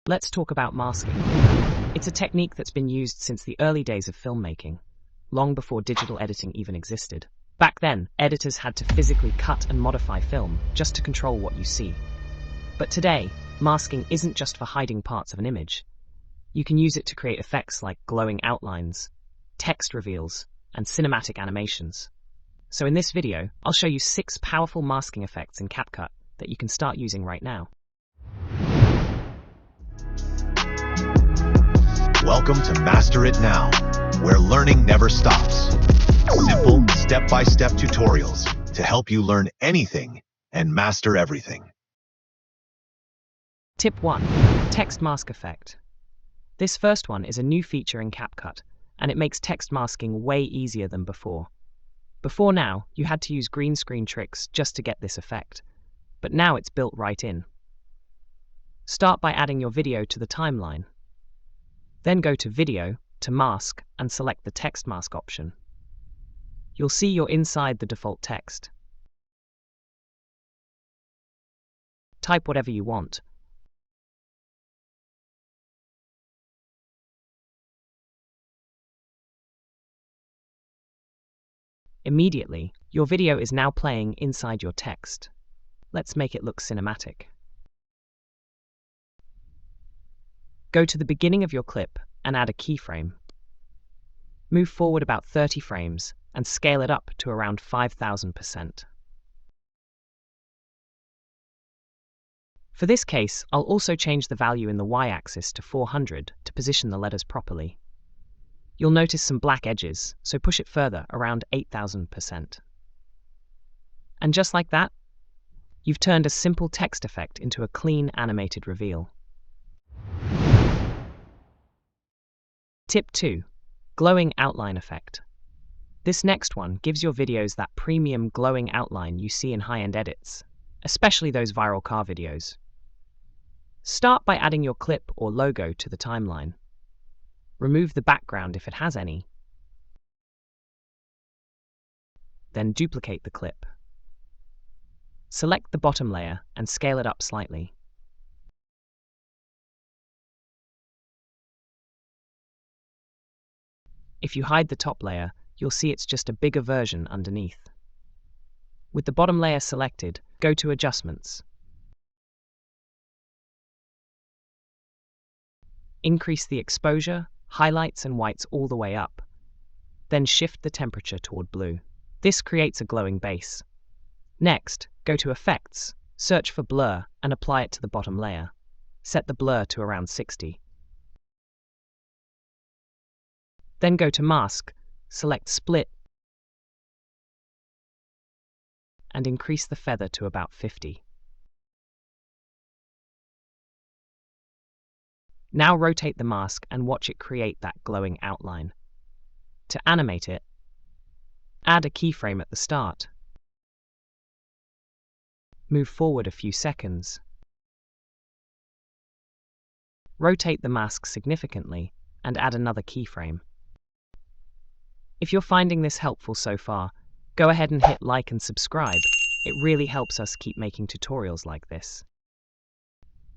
Let's talk about masking. It's a technique that's been used since the early days of filmmaking, long before digital editing even existed. Back then, editors had to physically cut and modify film just to control what you see. But today, masking isn't just for hiding parts of an image. You can use it to create effects like glowing outlines, text reveals, and cinematic animations. So in this video, I'll show you 6 powerful masking effects in CapCut that you can start using right now. Welcome to MasterItNow, where learning never stops. Simple, step-by-step tutorials to help you learn anything and master everything. Tip 1. Text Mask Effect. This first one is a new feature in CapCut, and it makes text masking way easier than before. Before now, you had to use green screen tricks just to get this effect, but now it's built right in. Start by adding your video to the timeline. Then go to Video, to Mask, and select the Text Mask option. You'll see you're inside the default text. Type whatever you want. Immediately, your video is now playing inside your text. Let's make it look cinematic. Go to the beginning of your clip and add a keyframe. Move forward about 30 frames and scale it up to around 5,000%. For this case, I'll also change the value in the y-axis to 400 to position the letters properly. You'll notice some black edges, so push it further, around 8,000%. And just like that, you've turned a simple text effect into a clean animated reveal. Tip 2. Glowing Outline Effect. This next one gives your videos that premium glowing outline you see in high-end edits, especially those viral car videos. Start by adding your clip or logo to the timeline. Remove the background if it has any. Then duplicate the clip. Select the bottom layer and scale it up slightly. If you hide the top layer, you'll see it's just a bigger version underneath. With the bottom layer selected, go to Adjustments. Increase the exposure, highlights and whites all the way up. Then shift the temperature toward blue. This creates a glowing base. Next, go to Effects, search for Blur and apply it to the bottom layer. Set the blur to around 60. Then go to Mask, select Split, and increase the feather to about 50. Now rotate the mask and watch it create that glowing outline. To animate it, add a keyframe at the start. Move forward a few seconds. Rotate the mask significantly and add another keyframe. If you're finding this helpful so far, go ahead and hit like and subscribe. It really helps us keep making tutorials like this.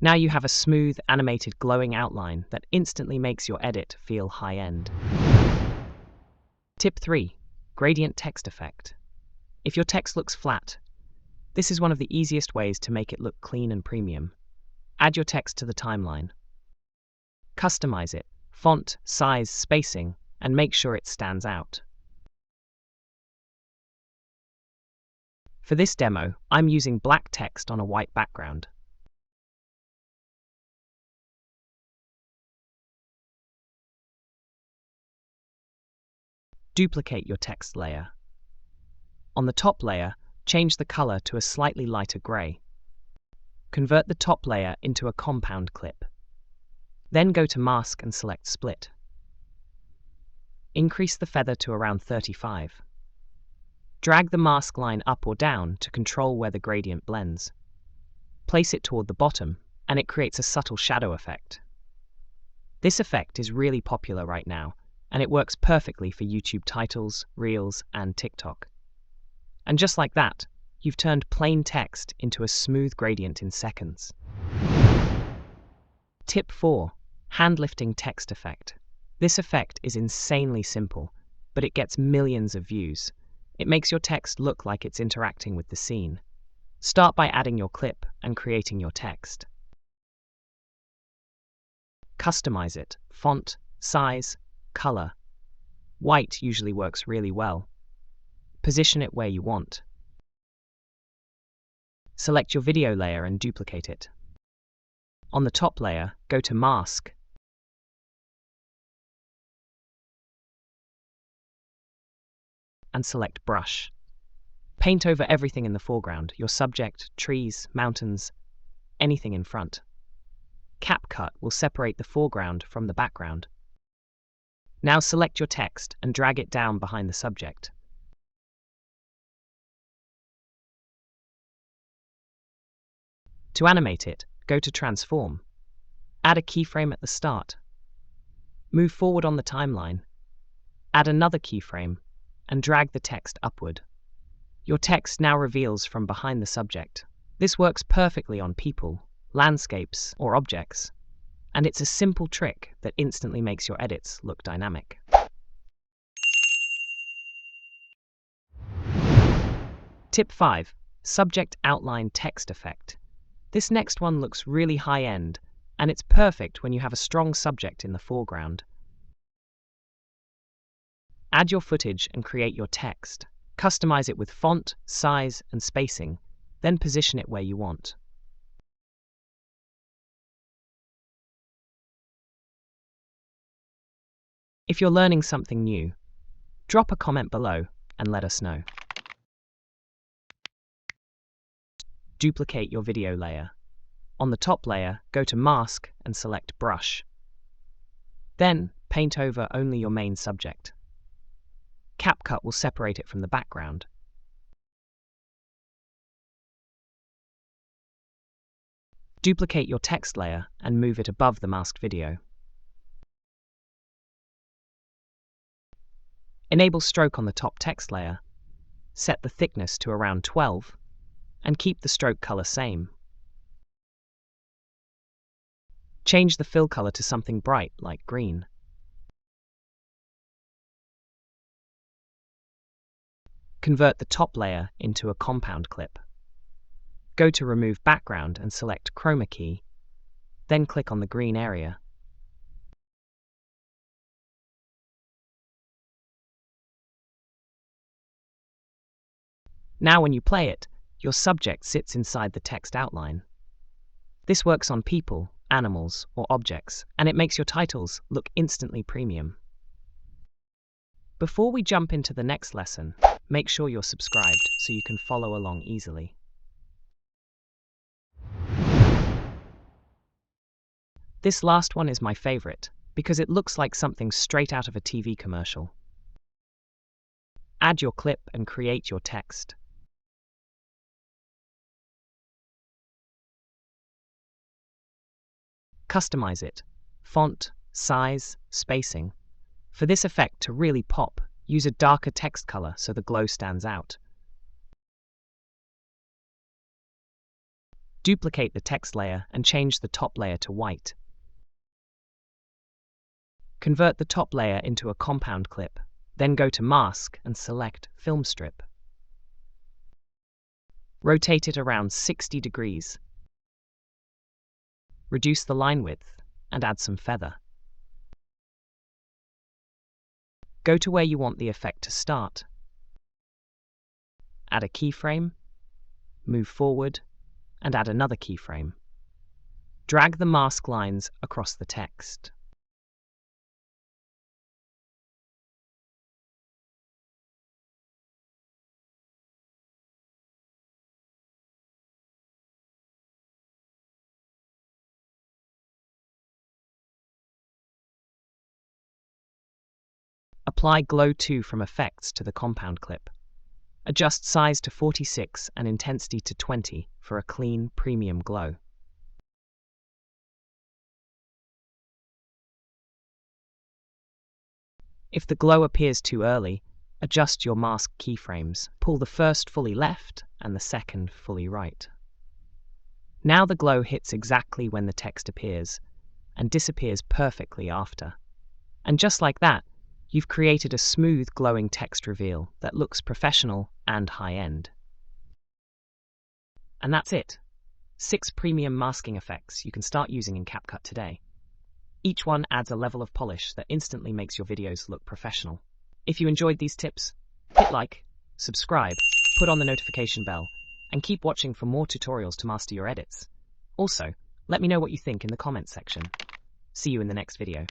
Now you have a smooth, animated, glowing outline that instantly makes your edit feel high-end. Tip 3. Gradient Text Effect. If your text looks flat, this is one of the easiest ways to make it look clean and premium. Add your text to the timeline. Customize it, font, size, spacing, and make sure it stands out. For this demo, I'm using black text on a white background. Duplicate your text layer. On the top layer, change the color to a slightly lighter gray. Convert the top layer into a compound clip. Then go to Mask and select Split. Increase the feather to around 35. Drag the mask line up or down to control where the gradient blends. Place it toward the bottom, and it creates a subtle shadow effect. This effect is really popular right now, and it works perfectly for YouTube titles, Reels, and TikTok. And just like that, you've turned plain text into a smooth gradient in seconds. Tip 4. Hand-lifting text effect. This effect is insanely simple, but it gets millions of views. It makes your text look like it's interacting with the scene. Start by adding your clip and creating your text. Customize it. Font, size, color. White usually works really well. Position it where you want. Select your video layer and duplicate it. On the top layer, go to Mask and select Brush. Paint over everything in the foreground, your subject, trees, mountains, anything in front. CapCut will separate the foreground from the background. Now select your text and drag it down behind the subject. To animate it, go to Transform. Add a keyframe at the start. Move forward on the timeline. Add another keyframe and drag the text upward. Your text now reveals from behind the subject. This works perfectly on people, landscapes, or objects, and it's a simple trick that instantly makes your edits look dynamic. Tip 5. Subject Outline Text Effect. This next one looks really high-end, and it's perfect when you have a strong subject in the foreground. Add your footage and create your text. Customize it with font, size, and spacing, then position it where you want. If you're learning something new, drop a comment below and let us know. Duplicate your video layer. On the top layer, go to Mask and select Brush. Then, paint over only your main subject. CapCut will separate it from the background. Duplicate your text layer and move it above the masked video. Enable stroke on the top text layer. Set the thickness to around 12 and keep the stroke color same. Change the fill color to something bright like green. Convert the top layer into a compound clip. Go to Remove Background and select Chroma key, then click on the green area. Now when you play it, your subject sits inside the text outline. This works on people, animals, or objects, and it makes your titles look instantly premium. Before we jump into the next lesson, make sure you're subscribed so you can follow along easily. This last one is my favorite because it looks like something straight out of a TV commercial. Add your clip and create your text. Customize it. Font, size, spacing. For this effect to really pop, use a darker text color so the glow stands out. Duplicate the text layer and change the top layer to white. Convert the top layer into a compound clip, then go to Mask and select Film Strip. Rotate it around 60 degrees. Reduce the line width and add some feather. Go to where you want the effect to start. Add a keyframe, move forward, and add another keyframe. Drag the mask lines across the text. Apply Glow 2 from Effects to the compound clip. Adjust size to 46 and intensity to 20 for a clean, premium glow. If the glow appears too early, adjust your mask keyframes. Pull the first fully left and the second fully right. Now the glow hits exactly when the text appears. and disappears perfectly after. And just like that, you've created a smooth, glowing text reveal that looks professional and high-end. And that's it. 6 premium masking effects you can start using in CapCut today. Each one adds a level of polish that instantly makes your videos look professional. If you enjoyed these tips, hit like, subscribe, put on the notification bell, and keep watching for more tutorials to master your edits. Also, let me know what you think in the comments section. See you in the next video.